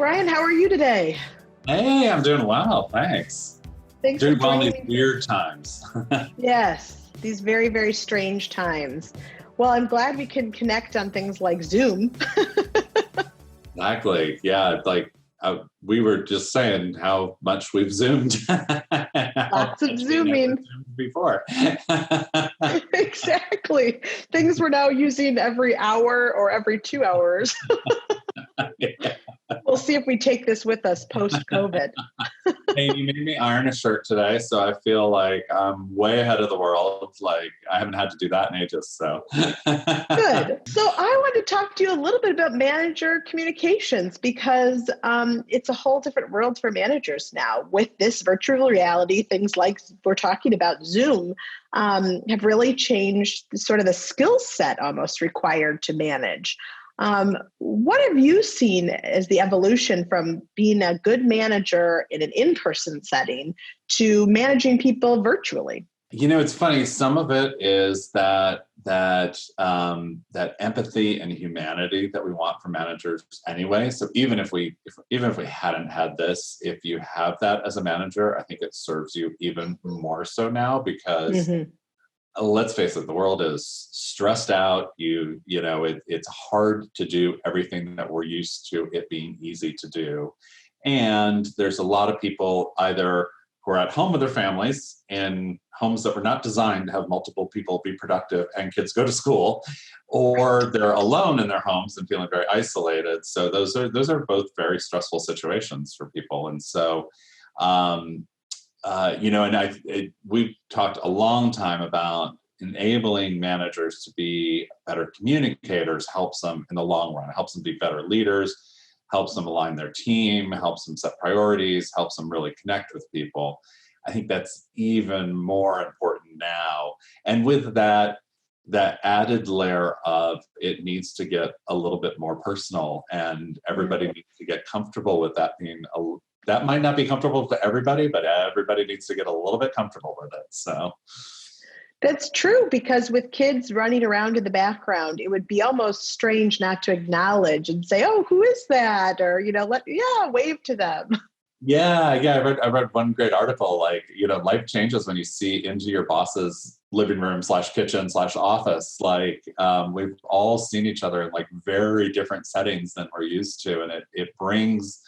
Brian, how are you today? Hey, I'm doing well, thanks. Thanks for Doing well in joining these me. weird times. Yes, these very, very strange times. Well, I'm glad we can connect on things like Zoom. Exactly. Yeah, we were just saying how much we've Zoomed, how Lots of much we never Zooming. Zoomed before. Exactly. Things we're now using every hour or every 2 hours. We'll see if we take this with us post-COVID. Hey, you made me iron a shirt today, so I feel like I'm way ahead of the world. Like I haven't had to do that in ages. So Good. So I want to talk to you a little bit about manager communications because it's a whole different world for managers now. With this virtual reality, things like we're talking about Zoom have really changed sort of the skill set almost required to manage. What have you seen as the evolution from being a good manager in an in-person setting to managing people virtually? It's funny. Some of it is that empathy and humanity that we want from managers anyway. So even if we hadn't had this, if you have that as a manager, I think it serves you even more so now because Mhm. let's face it, the world is stressed out. It's hard to do everything that we're used to it being easy to do. And there's a lot of people either who are at home with their families in homes that were not designed to have multiple people be productive and kids go to school, or they're alone in their homes and feeling very isolated. So those are both very stressful situations for people. And so we've talked a long time about enabling managers to be better communicators helps them in the long run. It helps them be better leaders, helps them align their team, helps them set priorities, helps them really connect with people. I think that's even more important now. And with that added layer of it needs to get a little bit more personal and everybody needs to get comfortable with that being that might not be comfortable to everybody, but everybody needs to get a little bit comfortable with it. So That's true because with kids running around in the background, it would be almost strange not to acknowledge and say, "Oh, who is that?" Or wave to them. yeah. I read one great article. Like life changes when you see into your boss's living room / kitchen / office. Like we've all seen each other in like very different settings than we're used to, and it brings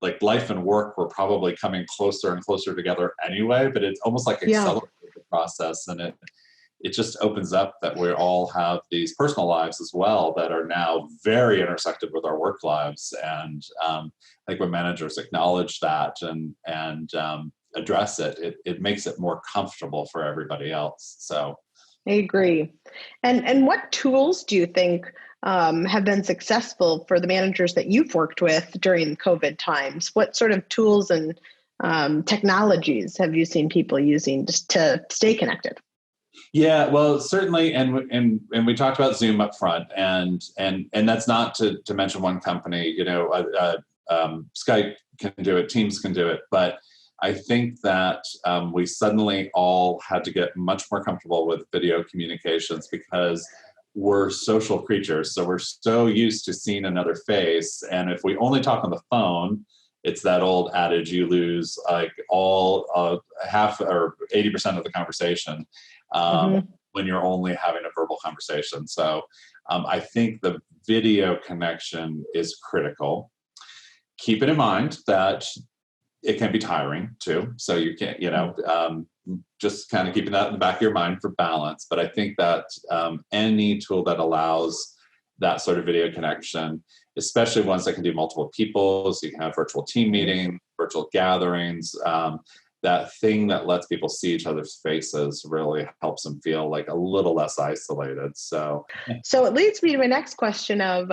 like life and work were probably coming closer and closer together anyway, but it's almost like Yeah. accelerated the process, and it just opens up that we all have these personal lives as well that are now very intersected with our work lives. And I think when managers acknowledge that and address it makes it more comfortable for everybody else. So I agree. And what tools do you think have been successful for the managers that you've worked with during COVID times? What sort of tools and technologies have you seen people using just to stay connected? yeah, well, certainly, and we talked about Zoom up front, and that's not to mention one company. Skype can do it, Teams can do it, but I think that we suddenly all had to get much more comfortable with video communications because we're social creatures. So we're so used to seeing another face. And if we only talk on the phone, it's that old adage you lose like all half or 80% of the conversation um, Hmm. when you're only having a verbal conversation. So I think the video connection is critical. Keep it in mind that it can be tiring too. So you can't, just kind of keeping that in the back of your mind for balance. But I think that any tool that allows that sort of video connection, especially ones that can do multiple people, so you can have virtual team meetings, virtual gatherings, that thing that lets people see each other's faces really helps them feel like a little less isolated. So So it leads me to my next question of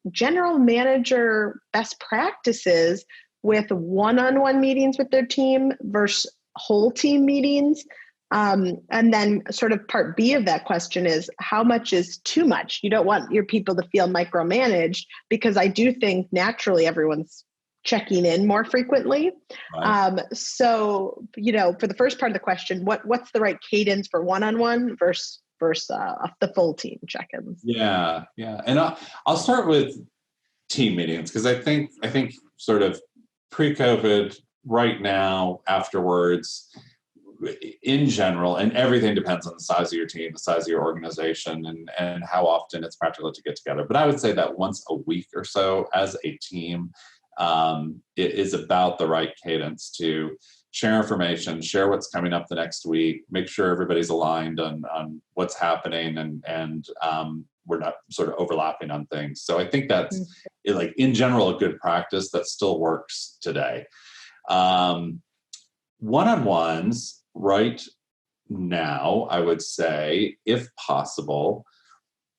general manager best practices with one-on-one meetings with their team versus whole team meetings. And then sort of part B of that question is how much is too much? You don't want your people to feel micromanaged because I do think naturally everyone's checking in more frequently. right. For the first part of the question, what's the right cadence for one-on-one versus the full team check-ins? Yeah. And I'll start with team meetings, because I think sort of pre-COVID, right now, afterwards, in general, and everything depends on the size of your team, the size of your organization, and how often it's practical to get together. But I would say that once a week or so as a team, it is about the right cadence to share information, share what's coming up the next week, make sure everybody's aligned on what's happening, and we're not sort of overlapping on things. So I think that's like in general a good practice that still works today. One-on-ones right now, I would say, if possible,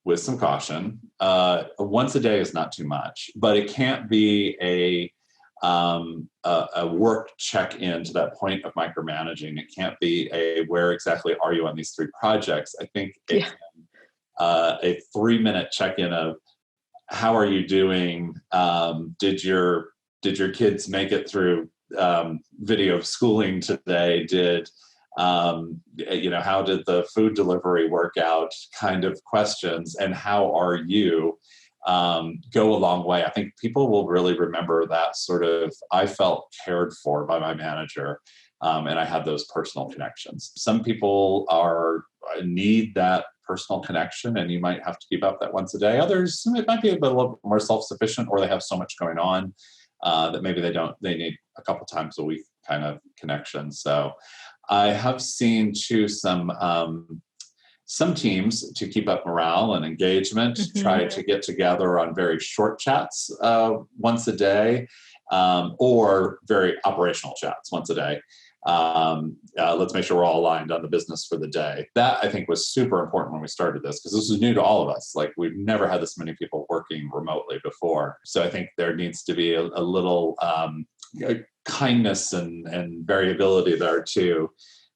with some caution, once a day is not too much, but it can't be a work check-in to that point of micromanaging. It can't be a where exactly are you on these 3 projects. I think a 3-minute check-in of how are you doing? Did your kids make it through video schooling today? How did the food delivery work out, kind of questions, and how are you, go a long way. I think people will really remember that sort of, I felt cared for by my manager, and I had those personal connections. Some people need that personal connection, and you might have to keep up that once a day. Others, it might be a little more self-sufficient, or they have so much going on that maybe they need a couple times a week kind of connection. So I have seen too some teams, to keep up morale and engagement, try to get together on very short chats once a day, or very operational chats once a day. Let's make sure we're all aligned on the business for the day. That, I think, was super important when we started this, because this was new to all of us. Like, we've never had this many people working remotely before. So I think there needs to be a little kindness and variability there too.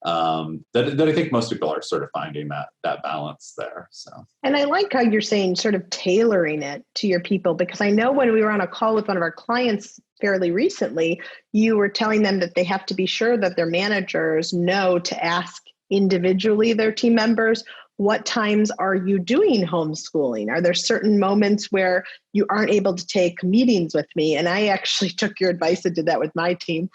That I think most people are sort of finding that balance there. So, and I like how you're saying sort of tailoring it to your people, because I know when we were on a call with one of our clients fairly recently, you were telling them that they have to be sure that their managers know to ask individually their team members, what times are you doing homeschooling? Are there certain moments where you aren't able to take meetings with me? And I actually took your advice and did that with my team,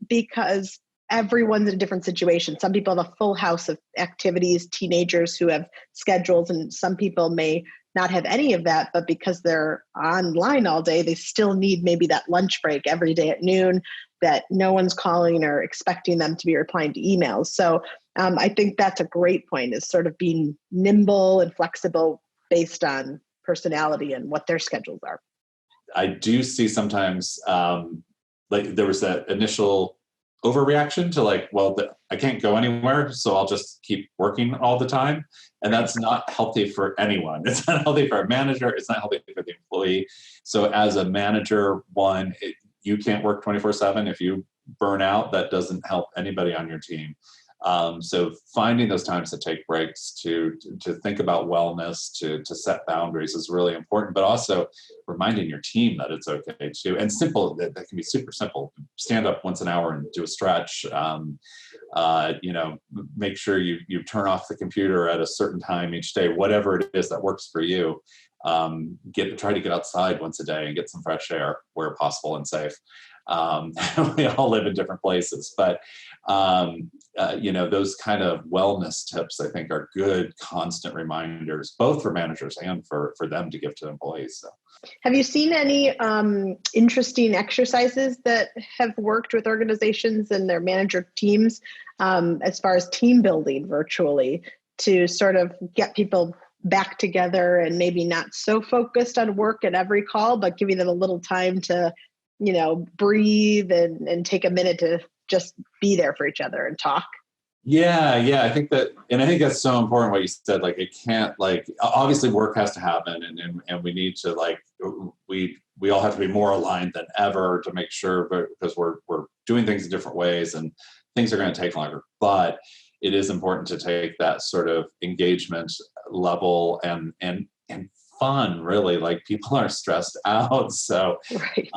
because everyone's in a different situation. Some people have a full house of activities, teenagers who have schedules, and some people may not have any of that, but because they're online all day, they still need maybe that lunch break every day at noon that no one's calling or expecting them to be replying to emails. So I think that's a great point, is sort of being nimble and flexible based on personality and what their schedules are. I do see sometimes, like, there was that initial overreaction to like, well, I can't go anywhere, so I'll just keep working all the time. And that's not healthy for anyone. It's not healthy for a manager. It's not healthy for the employee. So as a manager, you can't work 24/7. If you burn out, that doesn't help anybody on your team. So finding those times to take breaks, to think about wellness, to set boundaries is really important, but also reminding your team that it's okay too. And simple, that can be super simple. Stand up once an hour and do a stretch. Make sure you turn off the computer at a certain time each day, whatever it is that works for you. Try to get outside once a day and get some fresh air where possible and safe. We all live in different places, but those kind of wellness tips, I think, are good constant reminders, both for managers and for them to give to employees. So, have you seen any interesting exercises that have worked with organizations and their manager teams as far as team building virtually, to sort of get people back together and maybe not so focused on work at every call, but giving them a little time to breathe and take a minute to just be there for each other and talk? Yeah, I think that's so important what you said. Like, it can't, like, obviously work has to happen, and we need to, like, we all have to be more aligned than ever to make sure, because we're doing things in different ways and things are going to take longer. But it is important to take that sort of engagement level and fun, really. Like, people are stressed out, so right.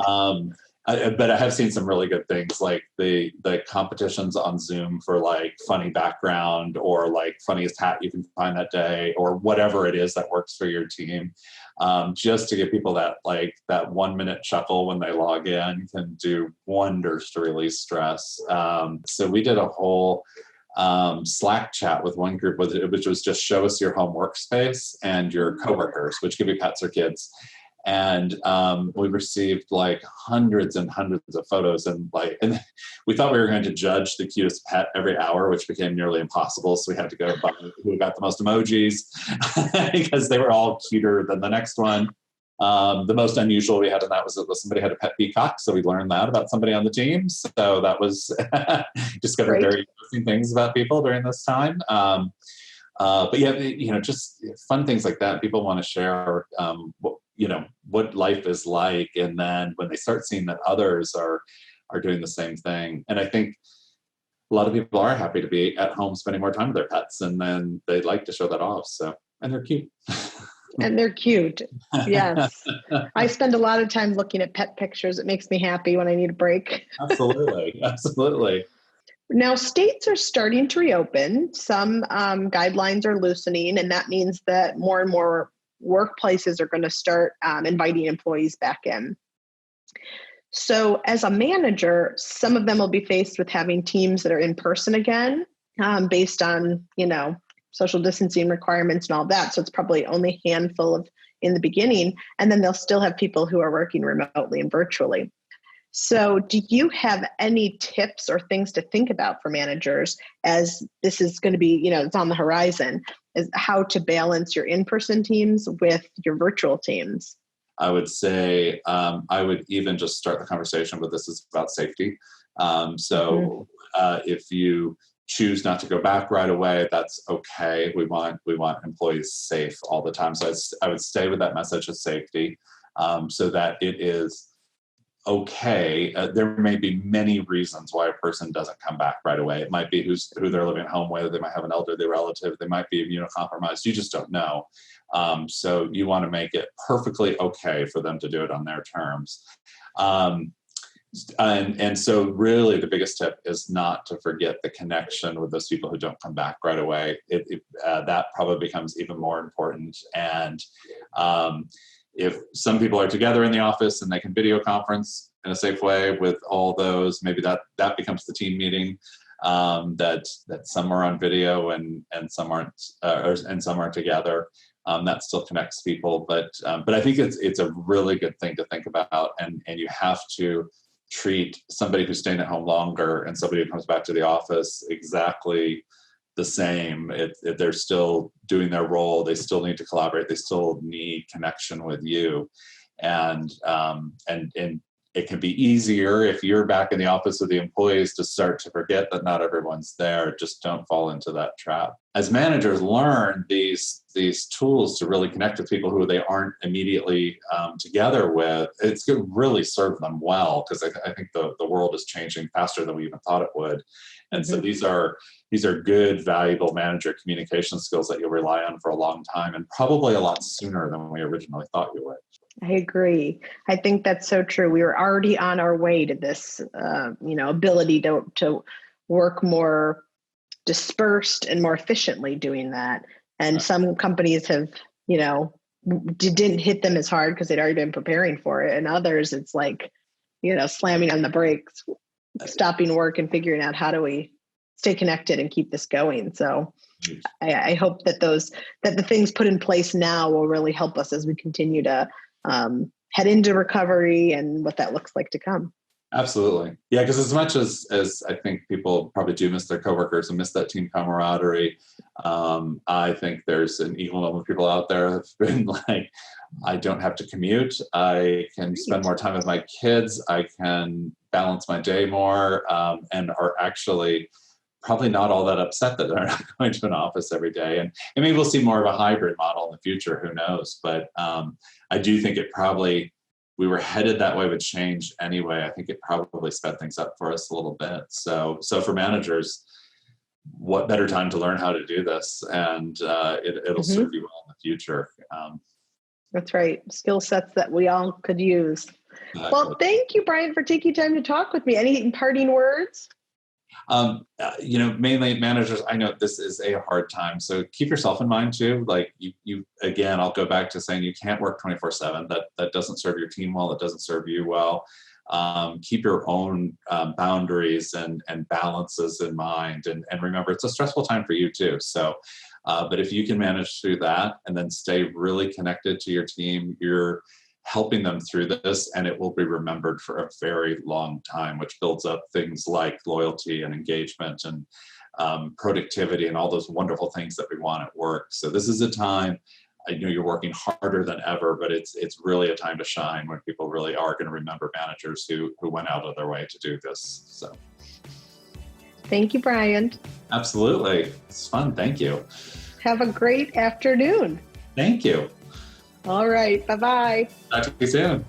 But I have seen some really good things, like the competitions on Zoom for like funny background or like funniest hat you can find that day or whatever it is that works for your team. Just to give people that 1 minute chuckle when they log in can do wonders to release stress. So we did a whole Slack chat with one group, which was just show us your home workspace and your coworkers, which could be pets or kids. And we received like hundreds and hundreds of photos, and we thought we were going to judge the cutest pet every hour, which became nearly impossible. So we had to go by who got the most emojis because they were all cuter than the next one. The most unusual we had in that was that somebody had a pet peacock, so we learned that about somebody on the team. So that was discovered very interesting things about people during this time. But yeah, just fun things like that. People want to share, what life is like, and then when they start seeing that others are doing the same thing, and I think a lot of people are happy to be at home spending more time with their pets, and then they like to show that off. So, and they're cute. And they're cute. Yes. I spend a lot of time looking at pet pictures. It makes me happy when I need a break. Absolutely. Absolutely. Now, states are starting to reopen. Some guidelines are loosening, and that means that more and more workplaces are going to start inviting employees back in. So as a manager, some of them will be faced with having teams that are in person again, based on, social distancing requirements and all that. So it's probably only a handful of in the beginning, and then they'll still have people who are working remotely and virtually. So do you have any tips or things to think about for managers as this is going to be, it's on the horizon, is how to balance your in-person teams with your virtual teams? I would say I would even just start the conversation with this is about safety. If you choose not to go back right away, that's okay. We want employees safe all the time. So I would stay with that message of safety, so that it is okay. There may be many reasons why a person doesn't come back right away. It might be who they're living at home with. They might have an elderly relative. They might be immunocompromised. You just don't know. So you want to make it perfectly okay for them to do it on their terms. And so really the biggest tip is not to forget the connection with those people who don't come back right away. That probably becomes even more important. And if some people are together in the office and they can video conference in a safe way with all those, maybe that becomes the team meeting, that some are on video and some aren't, and some are together. That still connects people, but I think it's a really good thing to think about, and you have to treat somebody who's staying at home longer and somebody who comes back to the office exactly the same. If they're still doing their role, they still need to collaborate. They still need connection with you, and it can be easier if you're back in the office with the employees to start to forget that not everyone's there. Just don't fall into that trap. As managers learn these tools to really connect with people who they aren't immediately together with, it's going to really serve them well, because I think the world is changing faster than we even thought it would. And so these are good, valuable manager communication skills that you'll rely on for a long time, and probably a lot sooner than we originally thought you would. I agree. I think that's so true. We were already on our way to this, ability to work more dispersed and more efficiently doing that. And some companies have, didn't hit them as hard because they'd already been preparing for it. And others, it's like, slamming on the brakes, stopping work and figuring out how do we stay connected and keep this going. So I hope that the things put in place now will really help us as we continue to head into recovery and what that looks like to come. Absolutely. Yeah, because as much as I think people probably do miss their coworkers and miss that team camaraderie, I think there's an equal number of people out there who've been like, I don't have to commute. I can spend more time with my kids. I can balance my day more, and are actually probably not all that upset that they're not going to an office every day. And maybe we'll see more of a hybrid model in the future, who knows? But I do think we were headed that way with change anyway. I think it probably sped things up for us a little bit. So for managers, what better time to learn how to do this? And it'll serve you well in the future. That's right. Skill sets that we all could use. Well, thank you, Brian, for taking time to talk with me. Any parting words? Mainly managers, I know this is a hard time, so keep yourself in mind too. Like you again, I'll go back to saying you can't work 24/7. That doesn't serve your team well. It doesn't serve you well. Keep your own boundaries and balances in mind, and remember, it's a stressful time for you too. So, but if you can manage through that and then stay really connected to your team, you're helping them through this, and it will be remembered for a very long time, which builds up things like loyalty and engagement and productivity and all those wonderful things that we want at work. So this is a time, I know you're working harder than ever, but it's really a time to shine when people really are going to remember managers who went out of their way to do this. So thank you, Brian. Absolutely. It's fun. Thank you. Have a great afternoon. Thank you. All right. Bye-bye. Talk to you soon.